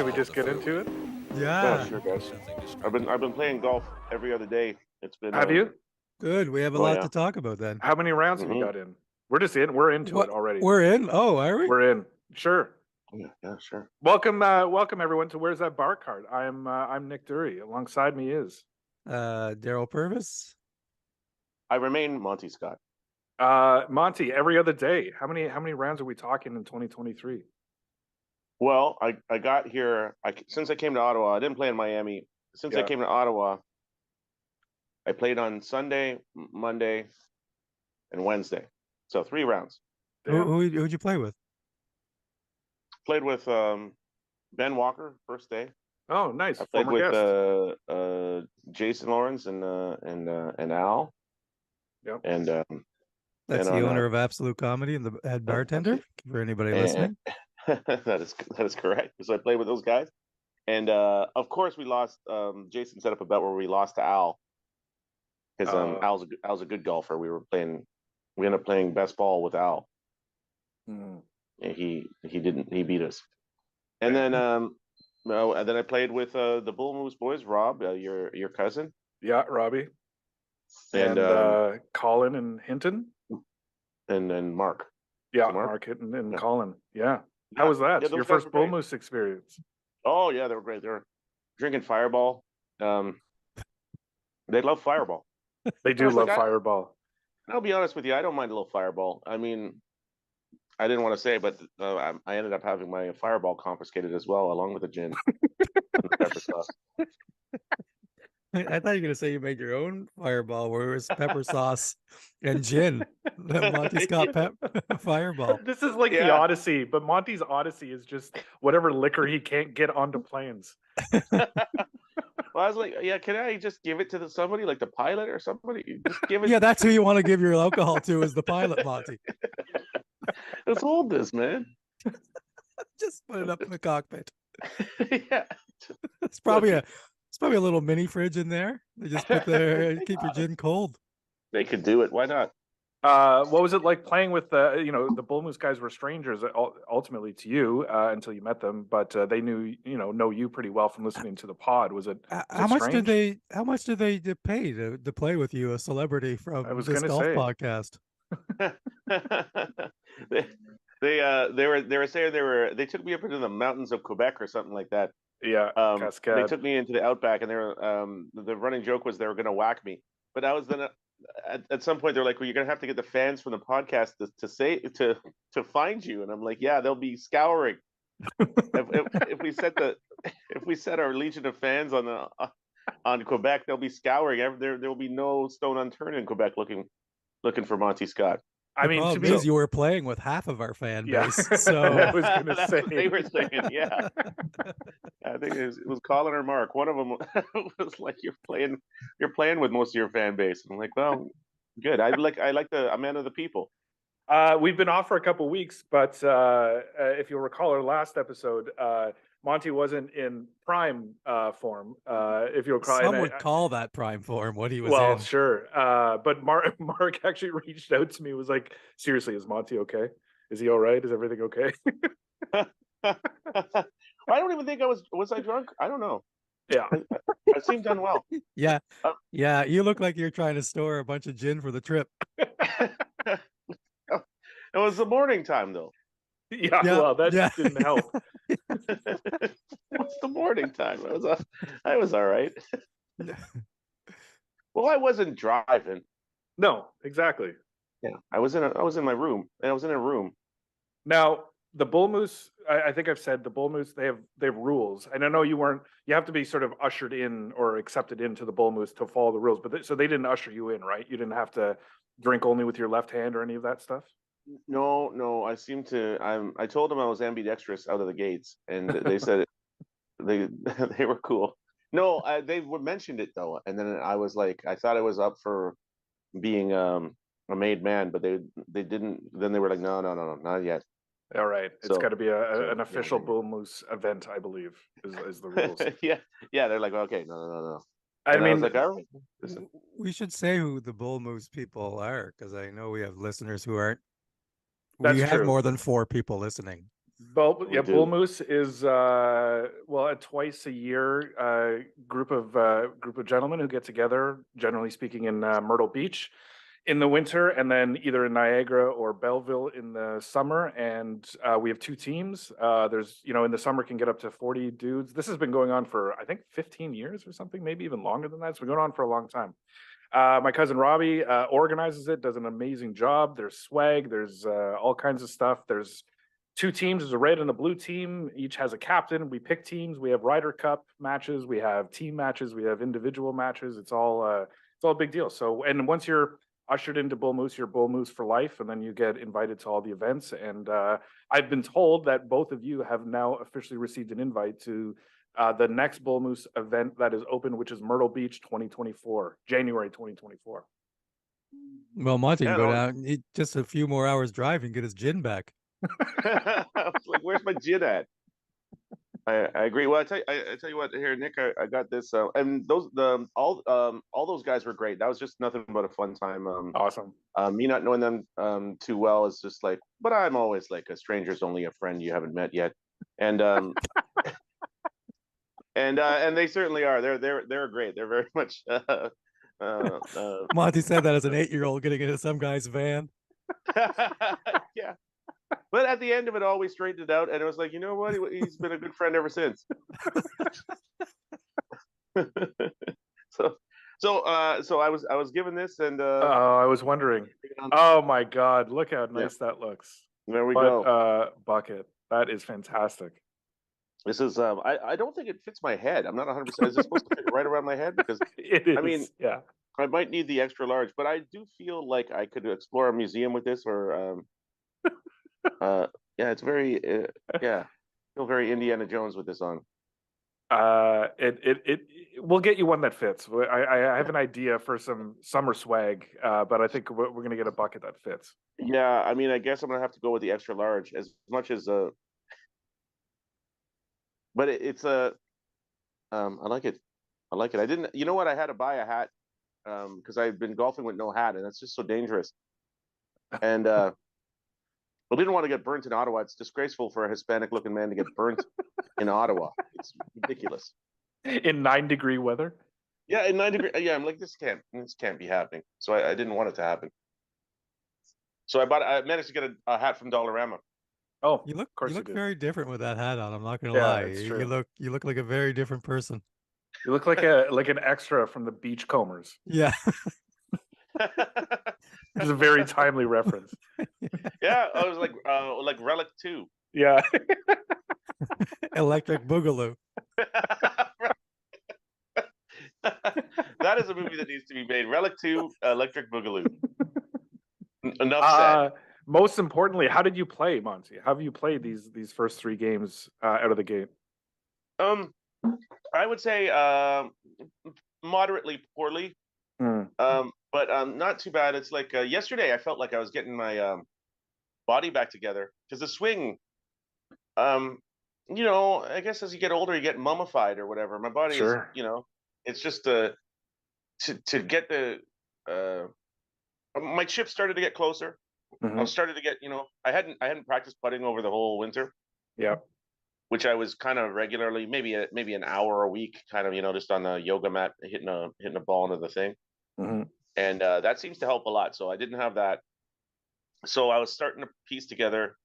should we just get into it? Yeah, sure, guys. I've been playing golf every other day. It's been. Have you? good. We have a Oh, lot yeah. to talk about then. How many rounds have you Mhm. got in? We're just in. We're into What? it already. We're in? Oh, are we? We're in. Sure. Yeah, sure. Welcome, everyone to Where's That Bar Card? I'm Nick Dury. Alongside me is Daryl Purvis. I remain Monty Scott. Monty. Every other day. How many rounds are we talking in 2023? Well, I got here. Since I came to Ottawa, I didn't play in Miami. Since I Yeah. came to Ottawa, I played on Sunday, Monday, and Wednesday. So 3 rounds. Damn. Who'd you play with? Played with Ben Walker first day. Oh, nice. I played Former with guest. Jason Lawrence and Al. Yep. And That's and the on, owner of Absolute Comedy and the head bartender. For anybody listening, that is correct. So I played with those guys, and of course we lost. Jason set up a bet where we lost to Al because Al's a good golfer. We ended up playing best ball with Al. Mm. And he beat us. And then I played with the Bull Moose boys, Rob, your cousin. Yeah, Robbie. And Colin and Hinton. And then Mark. Yeah, Mark? Mark Hinton and Yeah. Colin. Yeah. How was that? Yeah, those Your guys first were Bull great. Moose experience? Oh yeah, they were great. They were drinking Fireball. They love Fireball. They do I was love like, Fireball. I'll be honest with you, I don't mind a little Fireball. I mean, I didn't want to say, but I ended up having my Fireball confiscated as well, along with the gin and the pepper sauce. I thought you were gonna say you made your own Fireball, where it was pepper sauce and gin. The Monty Scott Fireball. This is like the Yeah. Odyssey, but Monty's Odyssey is just whatever liquor he can't get onto planes. Well, I was like, yeah, can I just give it to somebody, like the pilot or somebody? Just give it. Yeah, that's who you want to give your alcohol to, is the pilot, Monty. Let's hold this, man. Just put it up in the cockpit. Yeah. It's probably a little mini fridge in there. They just put there, keep your gin cold. They could do it. Why not? What was it like playing with the Bull Moose guys were strangers ultimately to you until you met them, but they know you pretty well from listening to the pod. Was it? How much did they pay to play with you, a celebrity from this golf podcast? They were saying they took me up into the mountains of Quebec or something like that. Yeah, Cascade. They took me into the outback, and they were the running joke was they were going to whack me. But I was then at some point they're like, well, you're going to have to get the fans from the podcast to find you, and I'm like, yeah, they'll be scouring. if we set our legion of fans on Quebec, they'll be scouring. There will be no stone unturned in Quebec looking for Monty Scott. I mean, to me, you were playing with half of our fan base. Yeah. So I was going to say what they were saying. Yeah, I think it was Colin or Mark. One of them was like, "You're playing with most of your fan base." I'm like, well, good. I'm a man of the people. We've been off for a couple weeks, but if you'll recall our last episode, Monty wasn't in prime form. If you'll recall, some would call that prime form what he was well, in. Sure. But Mark actually reached out to me. Was like, seriously, is Monty okay? Is he all right? Is everything okay? I don't even think I was I drunk? I don't know. Yeah, I seemed unwell. Yeah, yeah. You look like you're trying to store a bunch of gin for the trip. It was the morning time, though. Yeah, well, that didn't help. What's the morning time? I was all right. Well, I wasn't driving. No, exactly. Yeah, I was in my room, and I was in a room. Now, the Bull Moose, I think I've said the Bull Moose, they have rules. And I know you have to be sort of ushered in or accepted into the Bull Moose to follow the rules. But so they didn't usher you in, right? You didn't have to drink only with your left hand or any of that stuff? No, I told them I was ambidextrous out of the gates, and they said they were cool. No, they mentioned it though, and then I was like, I thought I was up for being a made man, but they didn't. Then they were like, no, not yet. All right, it's got to be an official Bull Moose event, I believe, is the rules. yeah. They're like, okay, no. I mean, I was like, all right. We should say who the Bull Moose people are, because I know we have listeners who aren't. That's we have true. more than 4 people listening. We Yeah, do. Bull Moose is well, a twice a year group of gentlemen who get together, generally speaking, in Myrtle Beach in the winter, and then either in Niagara or Belleville in the summer. And we have two teams. There's, in the summer can get up to 40 dudes. This has been going on for I think 15 years or something, maybe even longer than that. It's been going on for a long time. My cousin Robbie organizes it, does an amazing job. There's swag, there's all kinds of stuff. There's two teams, there's a red and a blue team. Each has a captain. We pick teams. We have Ryder Cup matches. We have team matches. We have individual matches. It's all a big deal. So, and once you're ushered into Bull Moose, you're Bull Moose for life, and then you get invited to all the events. And I've been told that both of you have now officially received an invite to the next Bull Moose event that is open, which is Myrtle Beach 2024, January 2024. Well, Monty can Yeah, go no. down. Just a few more hours drive and get his gin back. I was like, where's my gin at? I agree. Well, I tell you what, here, Nick, I got this, and all those guys were great. That was just nothing but a fun time. Awesome. Me not knowing them too well is just like, but I'm always like a stranger's only a friend you haven't met yet, and and they certainly are. They're great. They're very much. Monty said that as an 8-year-old getting into some guy's van. Yeah. But at the end of it all, we straightened it out, and it was like, you know what? He's been a good friend ever since. So I was given this, and I was wondering. Oh my God! Look how nice that looks. There we But, go. Bucket. That is fantastic. This is I don't think it fits my head. I'm not 100%. Is it supposed to fit right around my head? Because It is. I mean, yeah. I might need the extra large, but I do feel like I could explore a museum with this, or yeah, it's very yeah, I feel very Indiana Jones with this on. It we'll get you one that fits. I have an idea for some summer swag, but I think we're gonna get a bucket that fits. Yeah, I mean, I guess I'm gonna have to go with the extra large as much as but it's a I like it. I like it. I didn't. You know what? I had to buy a hat because I've been golfing with no hat, and that's just so dangerous. And I didn't want to get burnt in Ottawa. It's disgraceful for a Hispanic-looking man to get burnt in Ottawa. It's ridiculous. In 9-degree weather. Yeah, in 9 degree. Yeah, I'm like, this can't be happening. So I didn't want it to happen. So I managed to get a hat from Dollarama. Oh, You of course look did. very different with that hat on. I'm not gonna Yeah, lie. it's true. You look like a very different person. You look like an extra from the Beachcombers. Yeah. It's a very timely reference. Yeah, I was like Relic 2. Yeah. Electric Boogaloo. That is a movie that needs to be made. Relic 2, Electric Boogaloo. Enough said. Most importantly, how did you play, Monty? How have you played these first 3 games out of the gate? I would say moderately poorly. But not too bad. It's like yesterday I felt like I was getting my body back together because the swing, I guess as you get older you get mummified or whatever. My body Sure. is, it's just to get the my chips started to get closer. I started to get, I hadn't practiced putting over the whole winter. Yeah. Which I was kind of regularly, maybe an hour a week, kind of, just on the yoga mat, hitting a ball into the thing. And that seems to help a lot. So I didn't have that. So I was starting to piece together.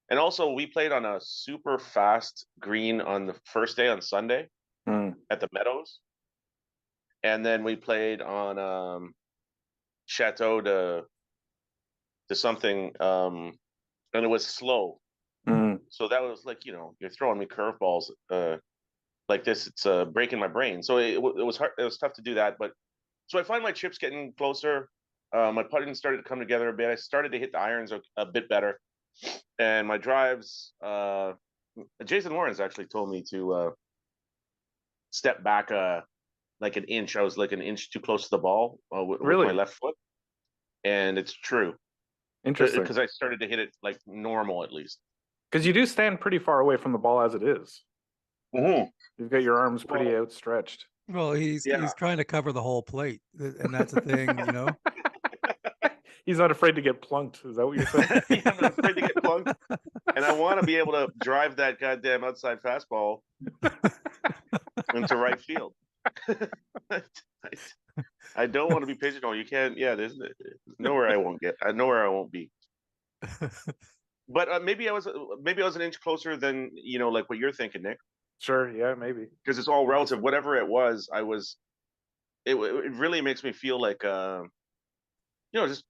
And also we played on a super fast green on the first day on Sunday at the Meadows. And then we played on Chateau de something, and it was slow. So that was like, you're throwing me curveballs like this. It's breaking my brain. So it was hard. It was tough to do that. But so I find my chips getting closer. My putting started to come together a bit. I started to hit the irons a bit better, and my drives. Jason Lawrence actually told me to step back like an inch. I was like an inch too close to the ball with my left foot, and it's true. Interesting. Because I started to hit it like normal at least. Because you do stand pretty far away from the ball as it is. You've got your arms pretty outstretched. Well, he's trying to cover the whole plate, and that's the thing, He's not afraid to get plunked. Is that what you're saying? Yeah, I'm not afraid to get plunked, and I want to be able to drive that goddamn outside fastball into right field. I don't want to be pigeonholed. You can't. Yeah, there's nowhere I won't get. Nowhere I won't be. But maybe I was an inch closer than like what you're thinking, Nick. Sure. Yeah, maybe. Because it's all relative. Whatever it was, I was. It really makes me feel like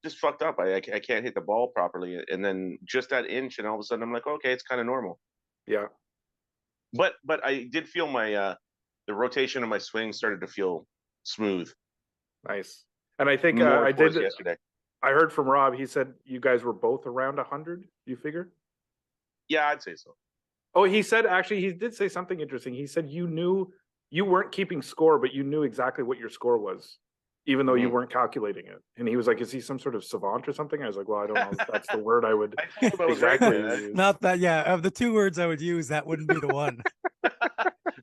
just fucked up. I can't hit the ball properly, and then just that inch, and all of a sudden I'm like, okay, it's kind of normal. Yeah. But I did feel my the rotation of my swing started to feel smooth. Nice. And I think More I towards did. yesterday. I heard from Rob. He said you guys were both around 100. You figure? Yeah, I'd say so. Oh, he said actually he did say something interesting. He said you knew you weren't keeping score, but you knew exactly what your score was, even though you weren't calculating it. And he was like, "Is he some sort of savant or something?" I was like, "Well, I don't know if that's the word I would I told him I was right exactly there. use." Not that, yeah. Of the two words I would use, that wouldn't be the one.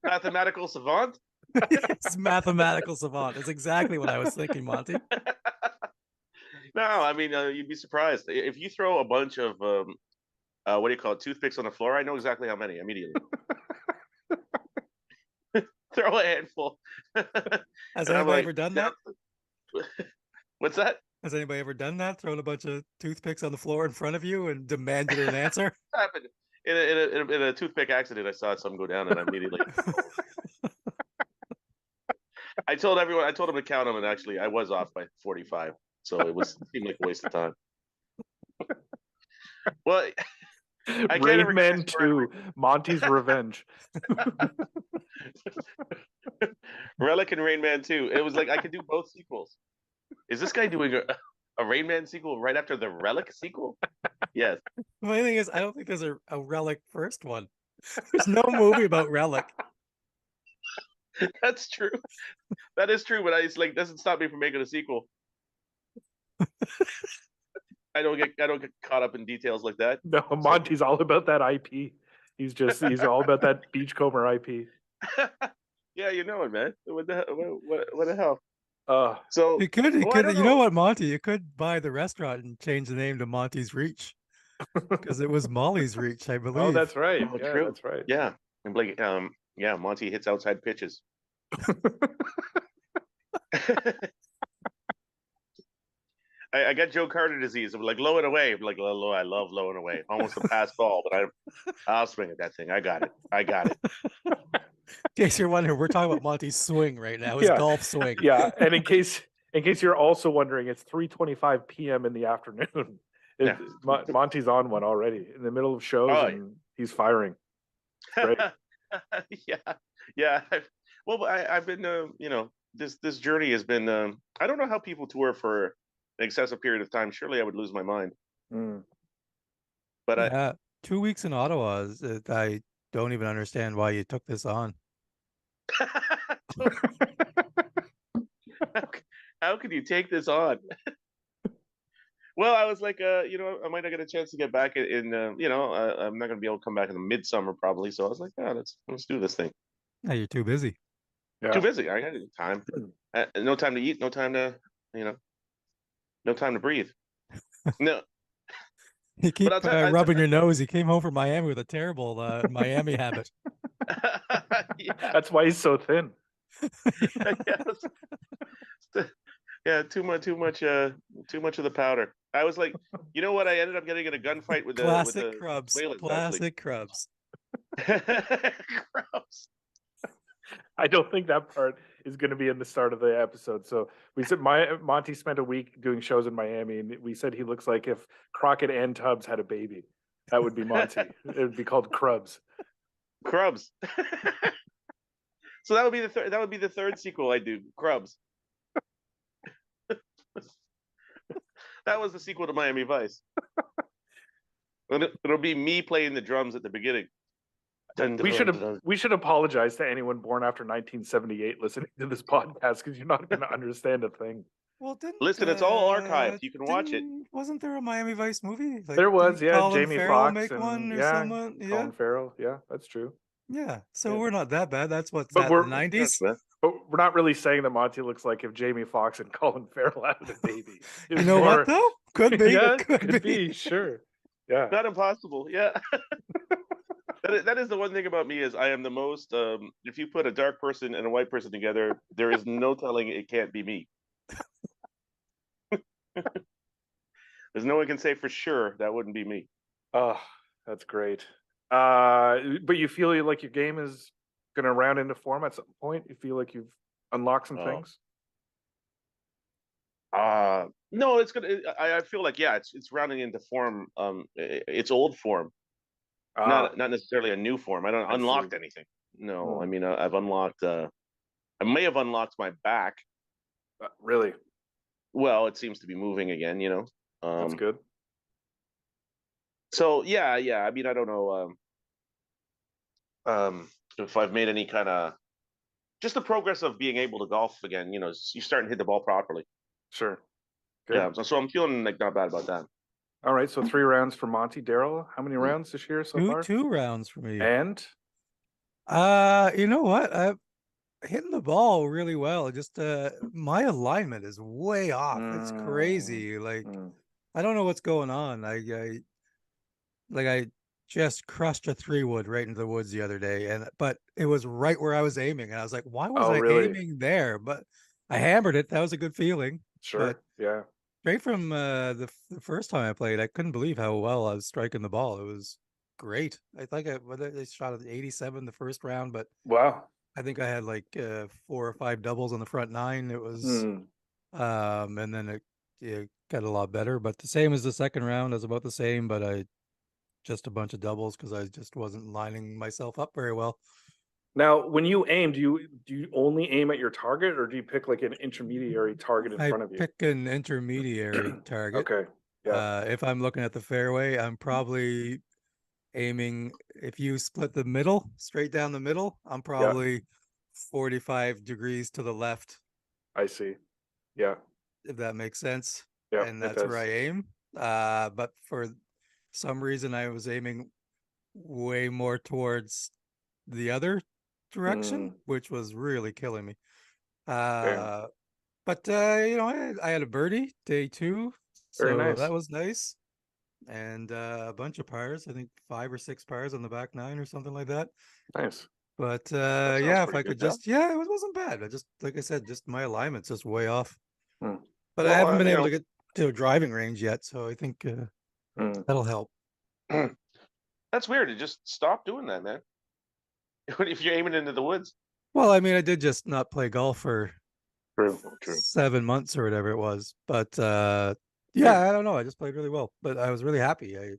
Mathematical savant. It's mathematical savant. That's exactly what I was thinking, Monty. No, I mean you'd be surprised if you throw a bunch of what do you call it, toothpicks on the floor. I know exactly how many immediately. Throw a handful. Has And I'm anybody like, ever done that? What's that? Has anybody ever done that? Thrown a bunch of toothpicks on the floor in front of you and demanded an answer? Happened in a toothpick accident. I saw some go down, and I immediately. I told them to count them, and actually, I was off by 45, so it seemed like a waste of time. Well, I can't ever Rain get Man my score 2, Monty's Revenge. Relic and Rain Man 2. It was like I could do both sequels. Is this guy doing a Rain Man sequel right after the Relic sequel? Yes. The funny thing is, I don't think there's a Relic first one. There's no movie about Relic. That's true. That is true, but it's like doesn't stop me from making a sequel. I don't get caught up in details like that. No, Monty's all about that IP. He's all about that Beachcomber IP. Yeah, you know it, man. What the hell? So You could, well, I don't you know what, Monty? You could buy the restaurant and change the name to Monty's Reach because it was Molly's Reach, I believe. Oh, that's right. Oh, Yeah, true. that's right. Yeah, and like yeah, Monty hits outside pitches. I got Joe Carter disease. I'm like low and away. I'm like low. I love low and away. Almost a pass ball, but I'll swing at that thing. I got it. In case you're wondering, we're talking about Monty's swing right now. His golf swing. Yeah, and in case you're also wondering, it's 3:25 p.m. in the afternoon. Yeah. Monty's on one already in the middle of shows, and he's firing. Great. Yeah. Well, I've been, this journey has been. I don't know how people tour for an excessive period of time. Surely I would lose my mind. But yeah, 2 weeks in Ottawa. I don't even understand why you took this on. How could you take this on? Well, I was like, I might not get a chance to get back in. I'm not going to be able to come back in the midsummer probably. So I was like, let's do this thing. Yeah, you're too busy. Yeah. Too busy. I got time. No time to eat. No time to, no time to breathe. No. You keep rubbing your nose. He came home from Miami with a terrible Miami habit. Yeah. That's why he's so thin. Yeah, too much of the powder. I was like, you know what? I ended up getting in a gunfight with Classic the Krubs. Whalens, Classic Krubs. Krubs. I don't think that part is going to be in the start of the episode. So we said Monty spent a week doing shows in Miami, and we said he looks like if Crockett and Tubbs had a baby. That would be Monty. It would be called Krubs. Krubs. So that would be the third sequel I do. Krubs. That was the sequel to Miami Vice. It'll be me playing the drums at the beginning. We should apologize to anyone born after 1978 listening to this podcast because you're not going to understand a thing. Well, listen, it's all archived. You can watch it. Wasn't there a Miami Vice movie? Like, there was, yeah. Colin Jamie Farrell Foxx make and one or someone? Yeah. Colin Farrell. Yeah, that's true. Yeah, so Yeah. we're not that bad. That's what's But that, we're- the 90s. But we're not really saying that Monty looks like if Jamie Foxx and Colin Farrell had a baby. You know what though? Could be. Yeah, Could be, sure. Yeah. Not impossible. Yeah. That is the one thing about me is I am the most. If you put a dark person and a white person together, there is no telling it can't be me. There's no one can say for sure that wouldn't be me. Oh, that's great. But you feel like your game is gonna round into form at some point? You feel like you've unlocked some Oh. things? No, it's gonna. I feel like yeah, it's rounding into form. It's old form, Ah, not necessarily a new form. I don't I unlocked see. anything. No, Hmm. I mean I've unlocked. I may have unlocked my back. Really? Well, it seems to be moving again. You know. That's good. So yeah. I mean I don't know. If I've made any kind of just the progress of being able to golf again. You know, you're starting to hit the ball properly. Sure. Good. Yeah. So I'm feeling like not bad about that. All right. So 3 rounds for Monty. Daryl, how many rounds this year so far? Two rounds for me. And You know what? I'm hitting the ball really well. Just my alignment is way off. It's Mm, crazy. Like mm. I don't know what's going on. I just crushed a 3-wood right into the woods the other day, but it was right where I was aiming, and I was like, why was Oh, I really? aiming there? But I hammered it. That was a good feeling. Sure. But Yeah. straight from the first time I played, I couldn't believe how well I was striking the ball. It was great. I think I shot at 87 the first round, but Wow. I think I had like 4 or 5 doubles on the front 9. It was Hmm. and then it got a lot better, but the same as the second round. I was about the same, but I just a bunch of doubles because I just wasn't lining myself up very well. Now, when you aim, do you only aim at your target, or do you pick like an intermediary target in I front of you? pick an intermediary target. Okay. Yeah. If I'm looking at the fairway, I'm probably aiming. If you split the middle straight down the middle, I'm Yeah. probably 45 degrees to the left, I see. Yeah. if that makes sense. Yeah. And It that's where does. I aim. But for some reason, I was aiming way more towards the other direction, Mm, which was really killing me. damn. But you know, I had a birdie day 2, Very so nice. that was nice. And a bunch of pars, I think 5 or 6 pars on the back 9 or something like that. Nice. But That sounds yeah, if pretty I good, could yeah. just it wasn't bad. I just like I said, just my alignment's just way off. Hmm. But I Well, haven't been you able know, to get to a driving range yet, so I think Mm. that'll help. that's weird. To just stop doing that, man. If you're aiming into the woods. Well, I mean, I did just not play golf for True. True. 7 months or whatever it was. But yeah, I don't know. I just played really well, but I was really happy. I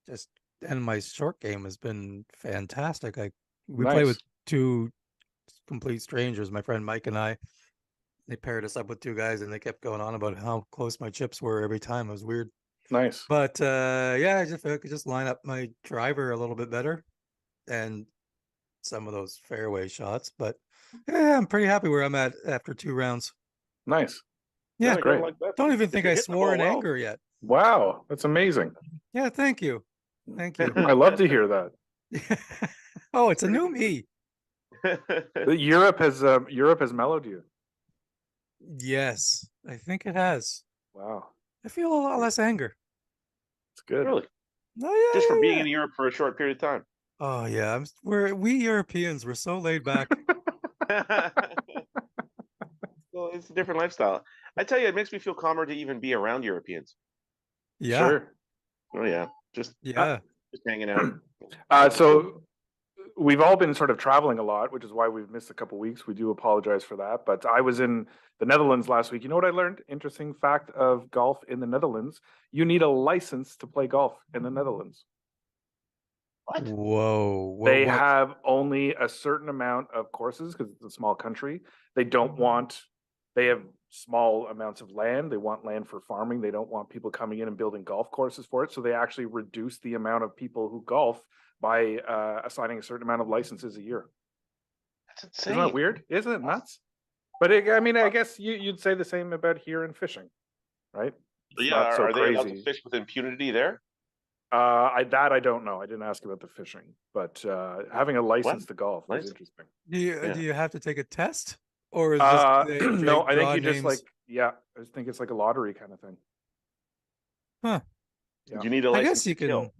just and my short game has been fantastic. We play Nice. with 2 complete strangers, my friend Mike and I. They paired us up with 2 guys, and they kept going on about how close my chips were every time. It was weird. Nice. But yeah, if I could just line up my driver a little bit better and some of those fairway shots. But yeah, I'm pretty happy where I'm at after 2 rounds. Nice. Yeah, That's great. Like that. don't even If think you're I hitting the swore ball in well. anger yet. Wow. That's amazing. Yeah, thank you. Thank you. I love to hear that. Oh, it's a new me. Europe has mellowed you. Yes, I think it has. Wow. I feel a lot less anger. It's good. Really? Oh yeah, Just for yeah, being yeah. in Europe for a short period of time. Oh yeah, we Europeans we're so laid back. Well, it's a different lifestyle. I tell you, it makes me feel calmer to even be around Europeans. Yeah, Sure. Oh yeah, just yeah. hanging out. So we've all been sort of traveling a lot, which is why we've missed a couple weeks. We do apologize for that. But I was in the Netherlands last week. You know what I learned? Interesting fact of golf in the Netherlands. You need a license to play golf in the Netherlands. What? Whoa. They have only a certain amount of courses because it's a small country. They have small amounts of land. They want land for farming. They don't want people coming in and building golf courses for it. So they actually reduce the amount of people who golf by assigning a certain amount of licenses a year. That's insane. Isn't that weird? Isn't it nuts? But I mean, I guess you'd say the same about here in fishing, right? It's Yeah, not so are they allowed to crazy. fish with impunity there? I don't know. I didn't ask about the fishing, but having a license to golf was Nice. interesting. Do Yeah. you have to take a test, or is just No, I think draw you just names? I think it's like a lottery kind of thing. Huh. Yeah. You need a I license guess you to kill. can.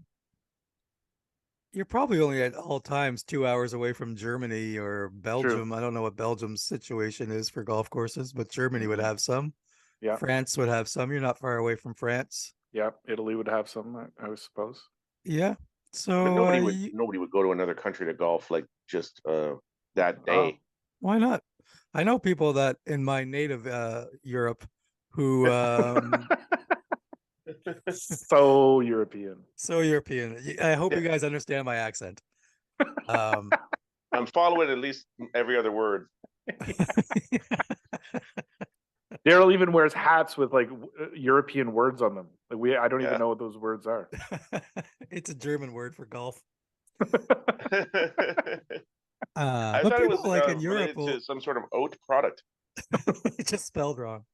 You're probably only at all times 2 hours away from Germany or True. Belgium. I don't know what Belgium's situation is for golf courses, but Germany would Mhm. have some. Yeah. France would have some. You're not far away from France. Yeah. Italy would have some, I would suppose. Yeah. But So nobody would go to another country to golf like just that Oh, day. why not? I know people that in my native Europe who so European. so European. I hope you guys understand my accent. Um I'm following at least every other word. Daryl even wears hats with like European words on them. Like I don't even Yeah. know what those words are. It's a German word for golf. I But thought it was people like in Europe related to some sort of oat product. it's just spelled wrong.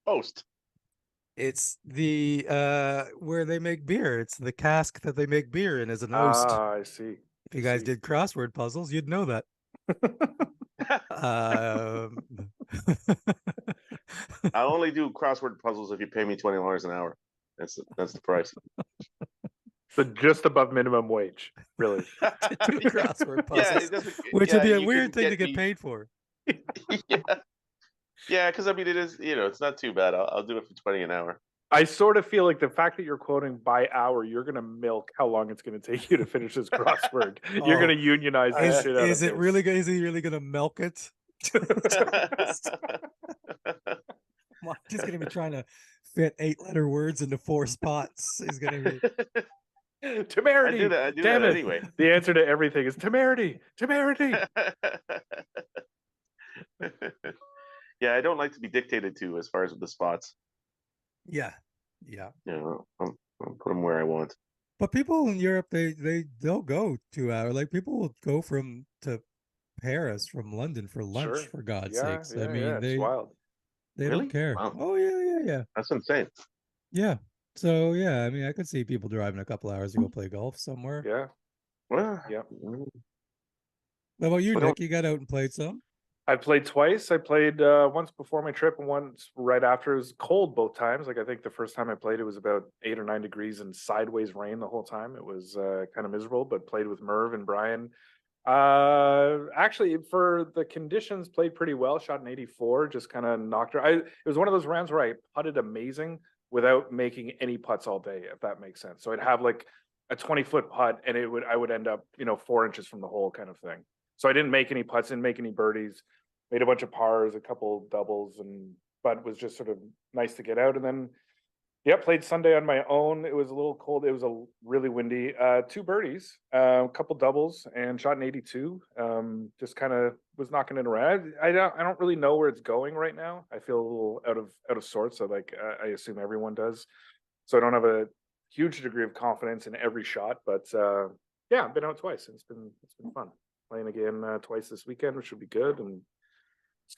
Oast. It's the where they make beer. It's the cask that they make beer in as an oast. I see. If you guys did crossword puzzles, you'd know that. Um, I only do crossword puzzles if you pay me $20 an hour. That's the price. So just above minimum wage, really. to do crossword Yeah, puzzles, it doesn't. which Yeah, would be a you weird can thing to get me- paid for. Yeah, yeah, because I mean, it is. It's not too bad. I'll do it for 20 an hour. I sort of feel like the fact that you're quoting by hour, you're going to milk how long it's going to take you to finish this crossword. You're Oh, going to unionize the shit out of is it this. really good? Is he really gonna milk it? He's gonna be trying to fit 8-letter words into 4 spots. He's gonna be Temerity. I do Damn that it. anyway. The answer to everything is temerity. Temerity. Yeah, I don't like to be dictated to as far as the spots. yeah. I'll put them where I want. But people in Europe, they'll go 2 hours. Like people will go to Paris from London for lunch, Sure. for God's Yeah, sakes. yeah, I mean, yeah, it's wild. they Really? don't care. Wow. Oh yeah. That's insane. Yeah. So yeah, I mean, I could see people driving a couple hours to go play golf somewhere. Yeah. Well, Yeah. How about you, I don't- Nick? You got out and played some? I played twice. I played once before my trip and once right after. It was cold both times. Like I think the first time I played, it was about 8 or 9 degrees and sideways rain the whole time. It was kind of miserable, but played with Merv and Brian. Actually, for the conditions, played pretty well. Shot an 84, just kind of knocked her. It was one of those rounds where I putted amazing without making any putts all day, if that makes sense. So I'd have like a 20-foot putt, and I would end up 4 inches from the hole, kind of thing. So I didn't make any putts, didn't make any birdies. Made a bunch of pars, a couple doubles, but it was just sort of nice to get out. And then, yeah, played Sunday on my own. It was a little cold. It was a really windy. 2 birdies, a couple doubles, and shot an 82. Just kind of was knocking it around. I don't really know where it's going right now. I feel a little out of sorts. So like I assume everyone does. So I don't have a huge degree of confidence in every shot, but yeah, I've been out twice. And it's been fun playing again twice this weekend, which should be good. And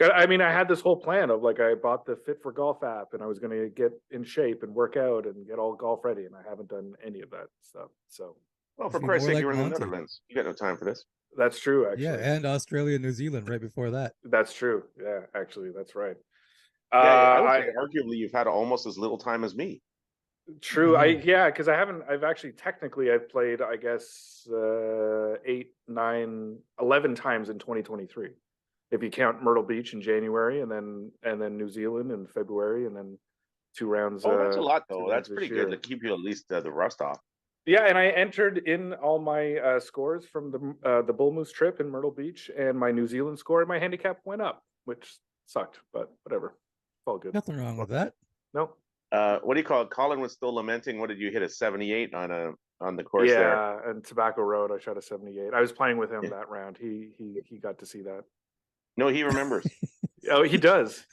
I mean, I had this whole plan of like I bought the Fit for Golf app and I was going to get in shape and work out and get all golf ready, and I haven't done any of that stuff. So, well, for Be Christ's more sake, like you're in the Monty. Netherlands. You got no time for this. that's true. Actually, Yeah, and Australia, New Zealand right before that. that's true. Yeah, actually, that's right. Yeah, I would say arguably you've had almost as little time as me. True. Mhm. Because I've actually technically I've played, I guess, 8, 9, 11 times in 2023. If you count Myrtle Beach in January and then New Zealand in February and then 2 rounds. Oh, that's a lot 2 though. rounds That's this pretty year. good to keep you at least the rust off. Yeah, and I entered in all my scores from the Bull Moose trip in Myrtle Beach, and my New Zealand score and my handicap went up, which sucked, but whatever. It's all good. Nothing wrong with that. No. What do you call it? Colin was still lamenting. What did you hit, a 78 on the course there? Yeah, and Tobacco Road, I shot a 78. I was playing with him Yeah. that round. He got to see that. No, he remembers. Oh, he does.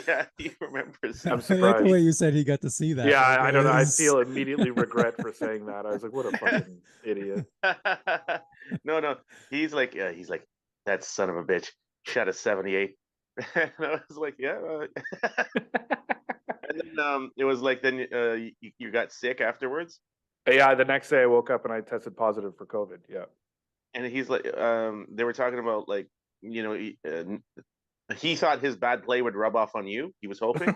Yeah, he remembers. I'm I like surprised. the way you said he got to see that. Yeah, Like, I don't know. I it's- feel immediately regret for saying that. I was like, what a fucking idiot. No, he's like that son of a bitch shot a 78. And I was like, yeah. And then it was like then you got sick afterwards. Yeah, the next day I woke up and I tested positive for COVID. Yeah. And he's like, they were talking about like, he thought his bad play would rub off on you. He was hoping.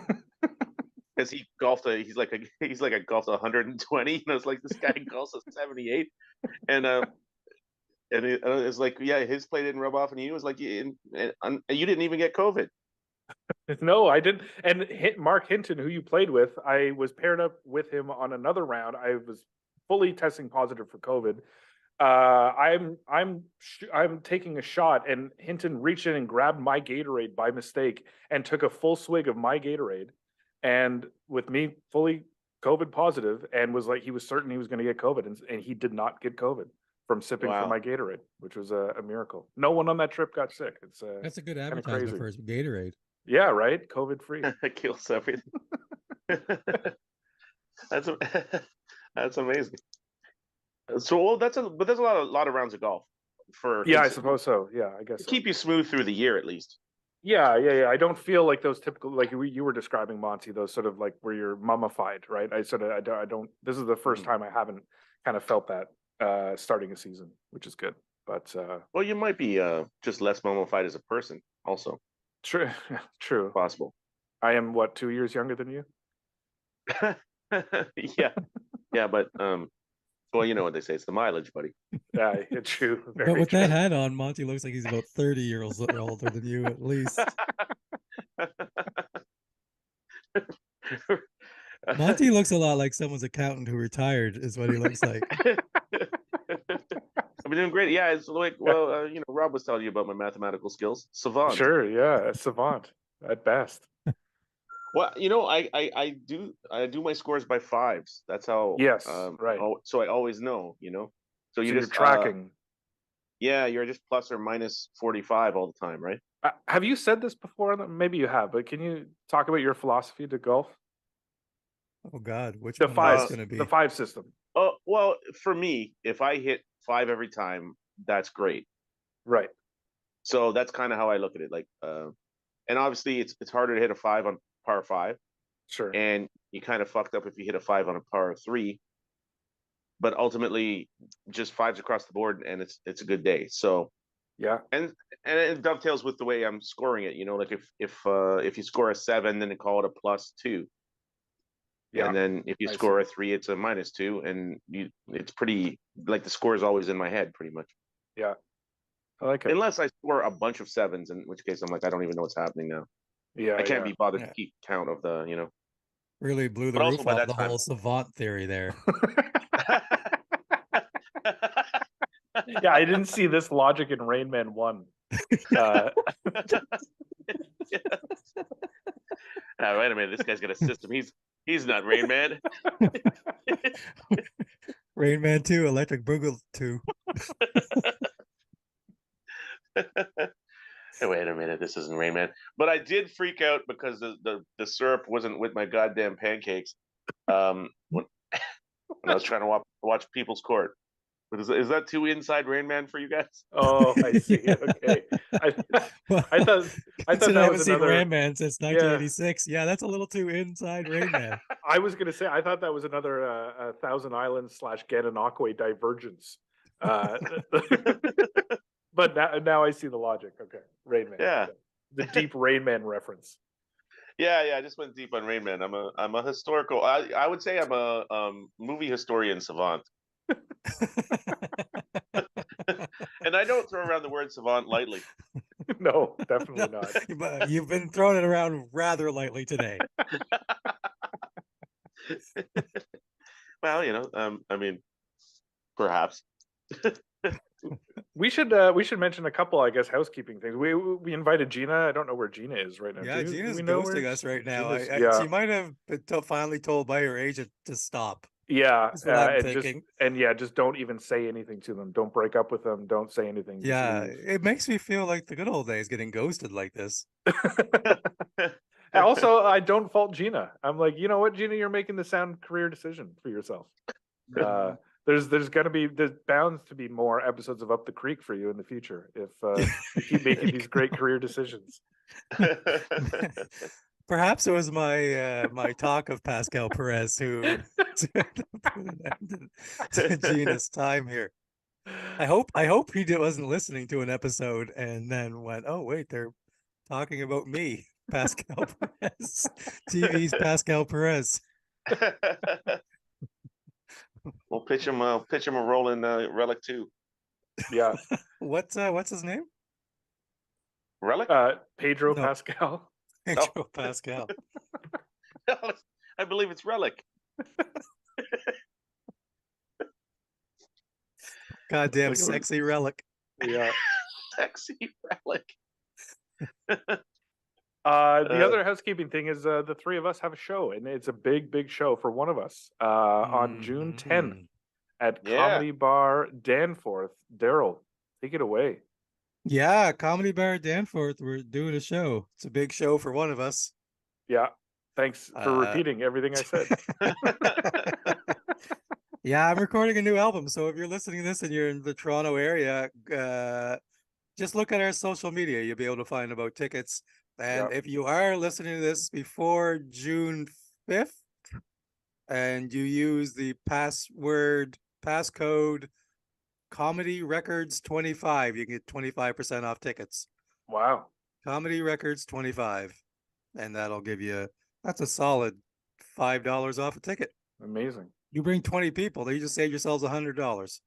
because he golfed he's like a golfed 120. You know, it's like this guy golfs a 78, and it's like, yeah, his play didn't rub off, and he was like, and you didn't even get COVID. No, I didn't. And Mark Hinton, who you played with, I was paired up with him on another round. I was fully testing positive for COVID. I'm taking a shot, and Hinton reached in and grabbed my Gatorade by mistake and took a full swig of my Gatorade, and with me fully COVID positive, and was like, he was certain he was going to get COVID, and he did not get COVID from sipping Wow. from my Gatorade, which was a miracle. No one on that trip got sick. It's That's a good kinda advertisement crazy. for Gatorade. Yeah, right. COVID free. It kills everything. That's that's amazing. So, well, but there's a lot of rounds of golf for Yeah, I Hinton suppose so. Yeah, I guess to so. keep you smooth through the year at least. Yeah. I don't feel like those typical, like you were describing, Monty, those sort of like where you're mummified, right? I don't. This is the first time I haven't kind of felt that starting a season, which is good. But Well, you might be just less mummified as a person, also true, true. possible. I am what, 2 years younger than you? yeah, but well, you know what they say, it's the mileage, buddy. Yeah, true. Very But with true. that hat on, Monty looks like he's about 30 years older than you at least. Monty looks a lot like someone's accountant who retired, is what he looks like. I've been doing great. Yeah, it's like, well, you know, Rob was telling you about my mathematical skills. Savant. Sure, yeah, a savant at best. Well, you know, I do my scores by fives. That's how. Yes, right. So I always know, you know. So You're just tracking. Yeah, you're just plus or minus 45 all the time, right? Have you said this before? Maybe you have, but can you talk about your philosophy to golf? Oh God, which The one is five, going to be? the five system. Oh, well, for me, if I hit 5 every time, that's great. Right. So that's kind of how I look at it. Like, and obviously it's harder to hit a 5 on par 5, Sure. and you kind of fucked up if you hit a 5 on a par 3. But ultimately, just 5s across the board, and it's a good day. So Yeah. and it dovetails with the way I'm scoring it. You know, like if you score a 7, then they call it a +2. Yeah. And then if you I score a 3, it's a -2, and it's pretty, like, the score is always in my head pretty much. Yeah. I like it. Unless I score a bunch of 7s, in which case I'm like, I don't even know what's happening now. Yeah. I can't be bothered Yeah. to keep count of the, you know. Really blew the But also roof by off that the time- whole savant theory there. Yeah, I didn't see this logic in Rain Man 1. Wait a minute, this guy's got a system. He's not Rain Man. Rain Man 2, Electric Boogaloo 2. Wait a minute, this isn't Rain Man. But I did freak out because the syrup wasn't with my goddamn pancakes. When I was trying to watch People's Court. But is that too inside Rain Man for you guys? Oh, I see. Okay. I thought I that haven't was seen another. Rain Man since 1986. Yeah, that's a little too inside Rain Man. I was gonna say I thought that was another Thousand Islands / Gananoque divergence. But now I see the logic. Okay, Rain Man. Yeah. The deep Rain Man reference. Yeah, I just went deep on Rain Man. I'm a historical. I would say I'm a movie historian savant. And I don't throw around the word savant lightly. No, definitely not. But you've been throwing it around rather lightly today. Well, you know, I mean, perhaps. We should mention a couple, I guess, housekeeping things. We invited Gina. I don't know where Gina is right now. Yeah, Do Gina's we know ghosting where us right now. Gina's- She might have been finally told by her agent to stop. Yeah, That's what I'm and thinking. just don't even say anything to them. Don't break up with them. Don't say anything. Just Yeah, leave. it makes me feel like the good old days getting ghosted like this. And also, I don't fault Gina. I'm like, you know what, Gina, you're making the sound career decision for yourself. There's bound to be more episodes of Up the Creek for you in the future if you keep making these great career decisions. Perhaps it was my my talk of Pascal Perez who put an end to Gina's time here. I hope he wasn't listening to an episode and then went, oh wait, they're talking about me Pascal Perez. TV's Pascal Perez. We'll pitch him a role in Relic 2. Yeah. What's his name? Relic? Pedro No. Pascal. Pedro Pascal. I believe it's Relic. Goddamn Like, sexy relic. Yeah. Sexy Relic. The other housekeeping thing is the three of us have a show, and it's a big show for one of us on June 10th Mhm. at Yeah. Comedy Bar Danforth. Daryl, take it away. Yeah, Comedy Bar Danforth. We're doing a show. It's a big show for one of us. Yeah. Thanks for repeating everything I said. Yeah, I'm recording a new album. So if you're listening to this and you're in the Toronto area, just look at our social media. You'll be able to find about tickets. And Yep. if you are listening to this before June 5th and you use the passcode Comedy Records 25, you can get 25% off tickets. Wow. Comedy Records 25. And that'll give you, that's a solid $5 off a ticket. Amazing. You bring 20 people, then you just save yourselves $100.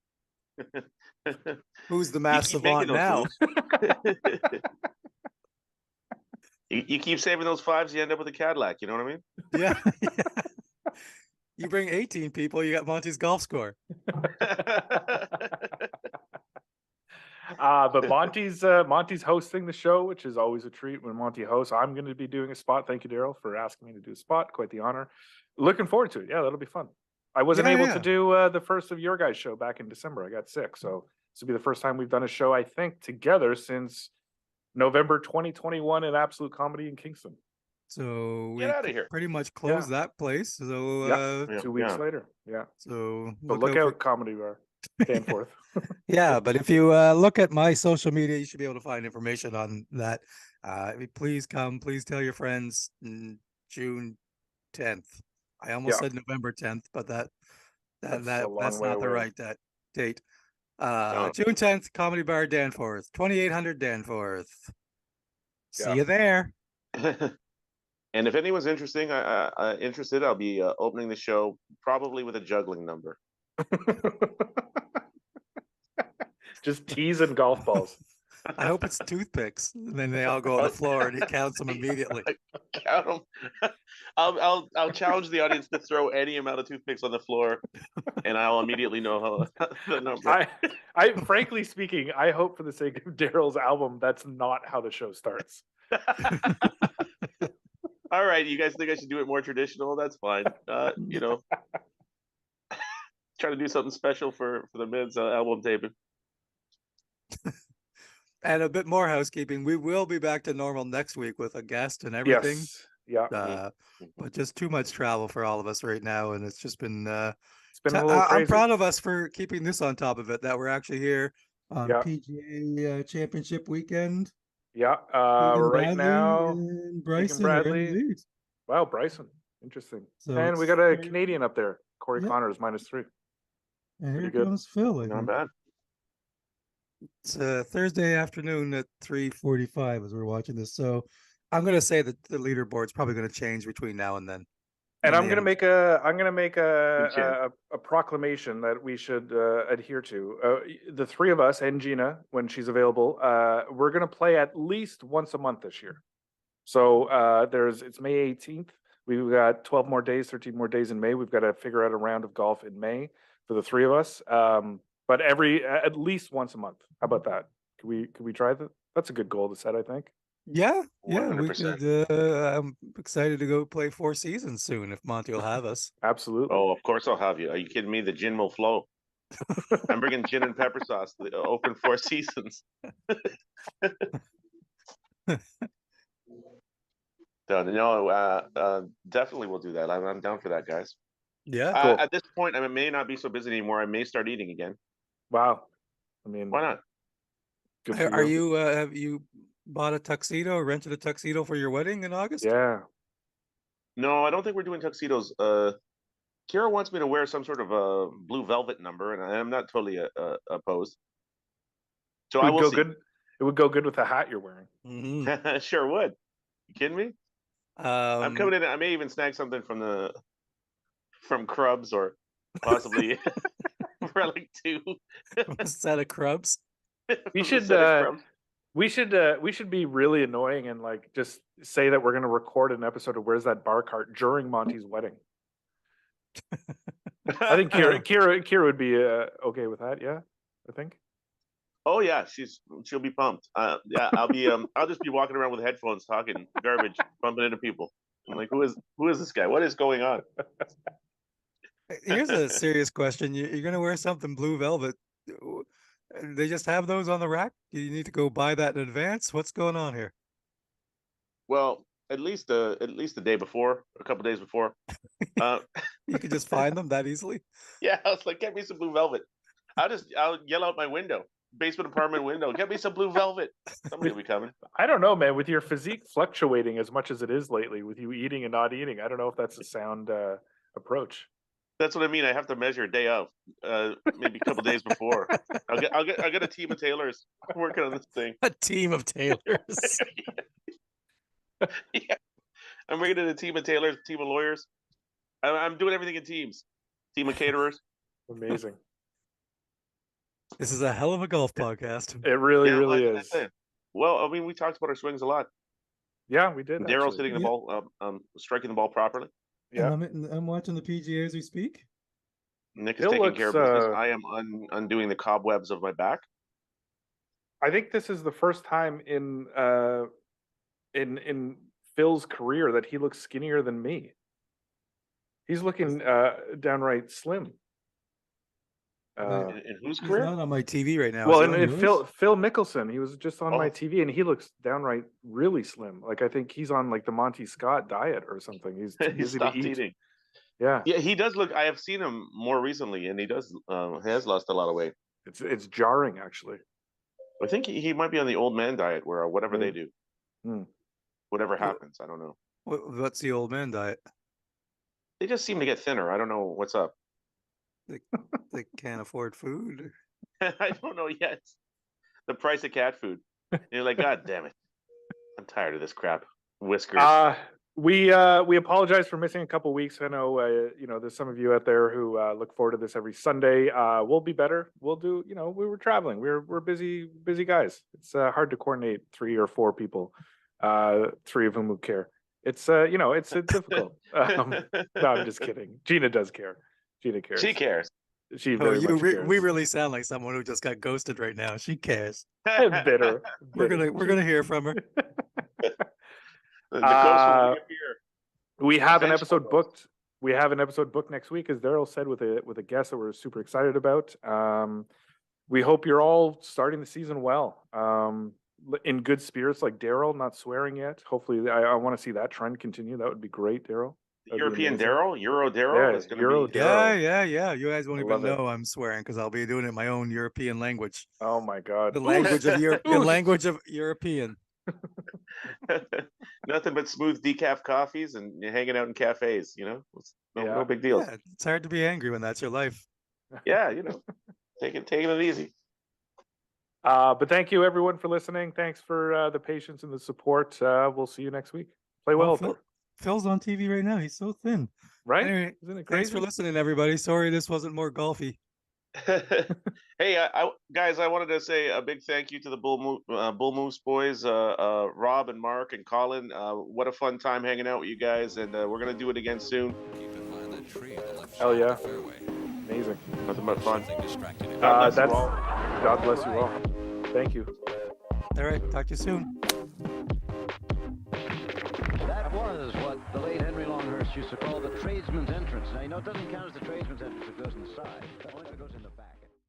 Who's the You math keep savant making those now? moves. You keep saving those fives, you end up with a Cadillac. You know what I mean? Yeah. You bring 18 people, you got Monty's golf score. But Monty's hosting the show, which is always a treat when Monty hosts. I'm going to be doing a spot. Thank you, Daryl, for asking me to do a spot. Quite the honor. Looking forward to it. Yeah, that'll be fun. I wasn't Yeah, able yeah. to do the first of your guys' show back in December. I got sick, so this will be the first time we've done a show, I think, together since November 2021 at Absolute Comedy in Kingston. So Get we outta here. pretty much closed that place. So Yeah. Yeah, 2 weeks yeah. later. Yeah. so So look out, Comedy Bar Danforth. Yeah, but if you look at my social media, you should be able to find information on that. Please come, please tell your friends. June 10th. I almost Yeah. said November 10th, but That's a that's long way not the away. right date. No. June 10th, Comedy Bar Danforth, 2800 Danforth. See Yeah. you there. And if anyone's interested, I'll be opening the show probably with a juggling number. Just teas and golf balls. I hope it's toothpicks. And then they all go on the floor and he counts them immediately. Count 'em. I'll challenge the audience to throw any amount of toothpicks on the floor, and I'll immediately know how the number. I frankly speaking, I hope for the sake of Daryl's album, that's not how the show starts. All right, you guys think I should do it more traditional? That's fine. You know, try to do something special for the Mids album taping. And a bit more housekeeping. We will be back to normal next week with a guest and everything. Yes. Yeah. But just too much travel for all of us right now, and it's just been. It's been a little crazy. I'm proud of us for keeping this on top of it. That we're actually here on Yeah. PGA Championship weekend. Yeah. Keegan Right Bradley now, and Bryson are in the Bradley. lead. Wow, Bryson. Interesting. So And we it's got a very- Canadian up there. Corey Yeah. Connors -3. And here pretty good. comes Phil. I Not think. bad. It's Thursday afternoon at 3:45 as we're watching this. So I'm going to say that the leaderboard's probably going to change between now and then. And I'm they gonna have- make Good chance. a proclamation that we should adhere to. The three of us and Gina, when she's available, we're gonna play at least once a month this year. So it's May 18th. We've got 12 more days, 13 more days in May. We've got to figure out a round of golf in May for the three of us. But at least once a month. How about that? Could we try that? That's a good goal to set, I think. Yeah, we 100%. could. I'm excited to go play Four Seasons soon if Monty will have us. Absolutely. Oh, of course I'll have you. Are you kidding me? The gin will flow. I'm bringing gin and pepper sauce to the open Four Seasons. Done. No, definitely we'll do that. I'm down for that, guys. Yeah. Cool. At this point, I may not be so busy anymore. I may start eating again. Wow. I mean, Why not? good for Are you? Have you bought a tuxedo or rented a tuxedo for your wedding in August? Yeah. No, I don't think we're doing tuxedos. Kira wants me to wear some sort of a blue velvet number, and I'm not totally opposed. So It I would will go see. good. It would go good with the hat you're wearing. Mhm. Sure would. You kidding me? I'm Um, coming in. I may even snag something from Krubs or possibly Relic 2. a set of Krubs. We from the should set of Krubs. we should be really annoying and like just say that we're gonna record an episode of Where's That Bar Cart during Monty's wedding. I think Kira would be okay with that. Yeah, I think. Oh yeah, she'll be pumped. Yeah, I'll just be walking around with headphones, talking garbage, bumping into people. I'm like, who is this guy? What is going on? Here's a serious question. You're gonna wear something blue velvet. They just have those on the rack? Do you need to go buy that in advance? What's going on here? Well, at least the day before, a couple days before. You could just find them that easily. Yeah, I was like, get me some blue velvet. I'll yell out my window, basement apartment window, get me some blue velvet. Somebody will be coming. I don't know, man. With your physique fluctuating as much as it is lately, with you eating and not eating, I don't know if that's a sound approach. That's what I mean. I have to measure a day of, maybe a couple days before. I'll get a team of tailors working on this thing. A team of tailors. Yeah, I'm bringing in a team of tailors, team of lawyers. I'm doing everything in teams. Team of caterers. Amazing. This is a hell of a golf podcast. It really, Yeah, really like I is. said. Well, I mean, we talked about our swings a lot. Yeah, we did. Daryl's actually. hitting the Yeah. ball, striking the ball properly. Yeah. And I'm watching the PGA as we speak. Nick is It taking care of looks, business. I am undoing the cobwebs of my back. I think this is the first time in Phil's career that he looks skinnier than me. He's looking downright slim. In whose He's career? not on my TV right now. Well, Is he on and yours? Phil Mickelson, he was just on my Oh. TV, and he looks downright really slim. Like I think he's on like the Monty Scott diet or something. He's too He busy to stopped eat. eating. Yeah, Yeah, he does look. I have seen him more recently, and he has lost a lot of weight. it's jarring actually. I think he might be on the old man diet, where whatever they do, Hmm. whatever happens, I don't know. What's the old man diet? They just seem to get thinner. I don't know what's up. They can't afford food. I don't know yet. The price of cat food. And you're like, God damn it! I'm tired of this crap. Whiskers. We apologize for missing a couple weeks. I know there's some of you out there who look forward to this every Sunday. We'll be better. We'll do. We were traveling. We're busy guys. It's hard to coordinate 3 or 4 people, 3 of whom who care. It's it's difficult. No, I'm just kidding. Gina does care. Gina cares. She cares. She Oh, very much cares. we really sound like someone who just got ghosted right now. She cares. bitter. We're bitter. gonna hear from her. The ghost will reappear. We have an Thanks, episode folks. booked. We have an episode booked next week, as Daryl said, with a guest that we're super excited about. We hope you're all starting the season well, in good spirits, like Daryl, not swearing yet. Hopefully, I want to see that trend continue. That would be great, Daryl. That'd be European amazing. Daryl, Euro Daryl Yeah, is going Euro to be. Daryl. Yeah. You guys won't I even love it. know I'm swearing because I'll be doing it in my own European language. Oh my God. The language of the Who's- language of European. Nothing but smooth decaf coffees and you're hanging out in cafes. It's no Yeah. big deal. Yeah, it's hard to be angry when that's your life. Yeah, taking it easy. But thank you everyone for listening. Thanks for the patience and the support. We'll see you next week. Play well, Phil's on TV right now. He's so thin. right? Anyway, Isn't it thanks crazy? for listening, everybody. Sorry this wasn't more golfy. Hey, guys, I wanted to say a big thank you to the Bull Moose boys, Rob and Mark and Colin. What a fun time hanging out with you guys, and we're gonna do it again soon. Hell yeah. Amazing. Nothing but fun. God bless you all. bless you all. Thank you. All right, talk to you soon. That was what the late Henry Longhurst used to call the tradesman's entrance. Now, it doesn't count as the tradesman's entrance if it goes in the side. Only if it goes in the back.